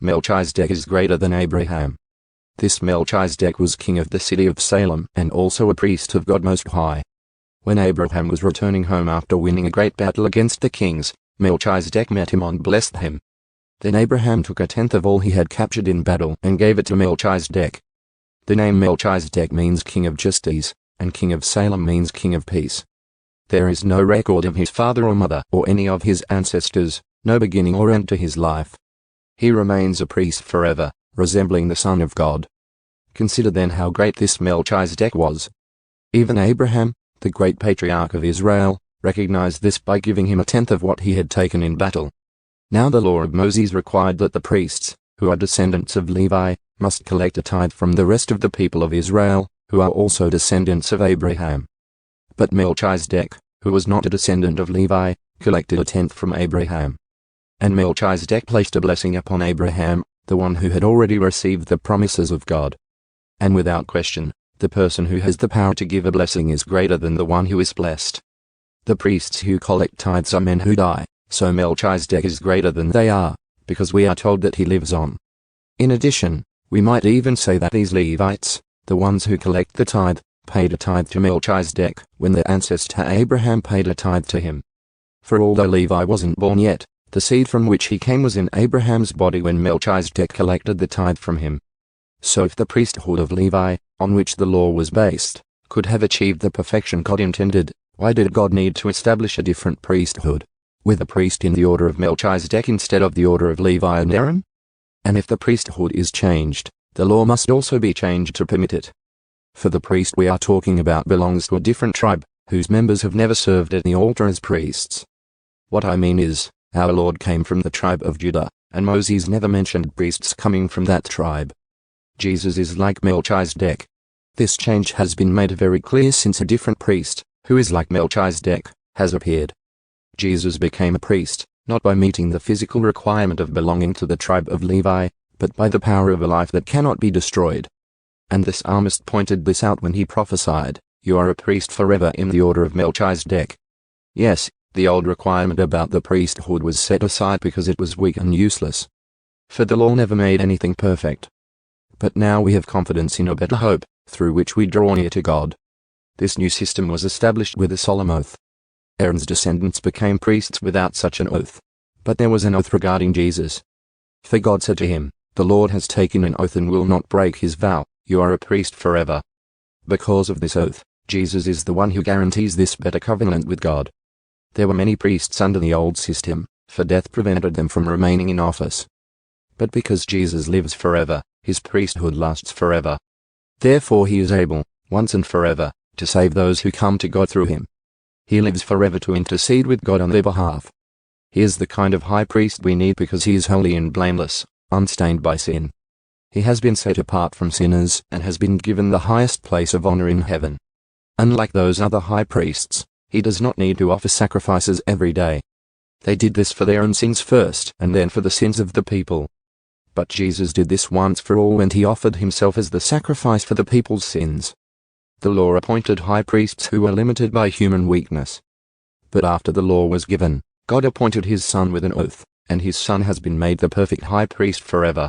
Melchizedek is greater than Abraham. This Melchizedek was king of the city of Salem and also a priest of God Most High. When Abraham was returning home after winning a great battle against the kings, Melchizedek met him and blessed him. Then Abraham took a tenth of all he had captured in battle and gave it to Melchizedek. The name Melchizedek means king of justice, and king of Salem means king of peace. There is no record of his father or mother or any of his ancestors, no beginning or end to his life. He remains a priest forever, resembling the Son of God. Consider then how great this Melchizedek was. Even Abraham, the great patriarch of Israel, recognized this by giving him a tenth of what he had taken in battle. Now the law of Moses required that the priests, who are descendants of Levi, must collect a tithe from the rest of the people of Israel, who are also descendants of Abraham. But Melchizedek, who was not a descendant of Levi, collected a tenth from Abraham. And Melchizedek placed a blessing upon Abraham, the one who had already received the promises of God. And without question, the person who has the power to give a blessing is greater than the one who is blessed. The priests who collect tithes are men who die, so Melchizedek is greater than they are, because we are told that he lives on. In addition, we might even say that these Levites, the ones who collect the tithe, paid a tithe to Melchizedek when their ancestor Abraham paid a tithe to him. For although Levi wasn't born yet, the seed from which he came was in Abraham's body when Melchizedek collected the tithe from him. So if the priesthood of Levi, on which the law was based, could have achieved the perfection God intended, why did God need to establish a different priesthood, with a priest in the order of Melchizedek instead of the order of Levi and Aaron? And if the priesthood is changed, the law must also be changed to permit it. For the priest we are talking about belongs to a different tribe, whose members have never served at the altar as priests. What I mean is, our Lord came from the tribe of Judah, and Moses never mentioned priests coming from that tribe. Jesus is like Melchizedek. This change has been made very clear since a different priest, who is like Melchizedek, has appeared. Jesus became a priest, not by meeting the physical requirement of belonging to the tribe of Levi, but by the power of a life that cannot be destroyed. And the psalmist pointed this out when he prophesied, "You are a priest forever in the order of Melchizedek." Yes, the old requirement about the priesthood was set aside because it was weak and useless. For the law never made anything perfect. But now we have confidence in a better hope, through which we draw near to God. This new system was established with a solemn oath. Aaron's descendants became priests without such an oath. But there was an oath regarding Jesus. For God said to him, "The Lord has taken an oath and will not break his vow, you are a priest forever." Because of this oath, Jesus is the one who guarantees this better covenant with God. There were many priests under the old system, for death prevented them from remaining in office. But because Jesus lives forever, his priesthood lasts forever. Therefore he is able, once and forever, to save those who come to God through him. He lives forever to intercede with God on their behalf. He is the kind of high priest we need because he is holy and blameless, unstained by sin. He has been set apart from sinners and has been given the highest place of honor in heaven. Unlike those other high priests, he does not need to offer sacrifices every day. They did this for their own sins first and then for the sins of the people. But Jesus did this once for all when he offered himself as the sacrifice for the people's sins. The law appointed high priests who were limited by human weakness. But after the law was given, God appointed his Son with an oath, and his Son has been made the perfect high priest forever.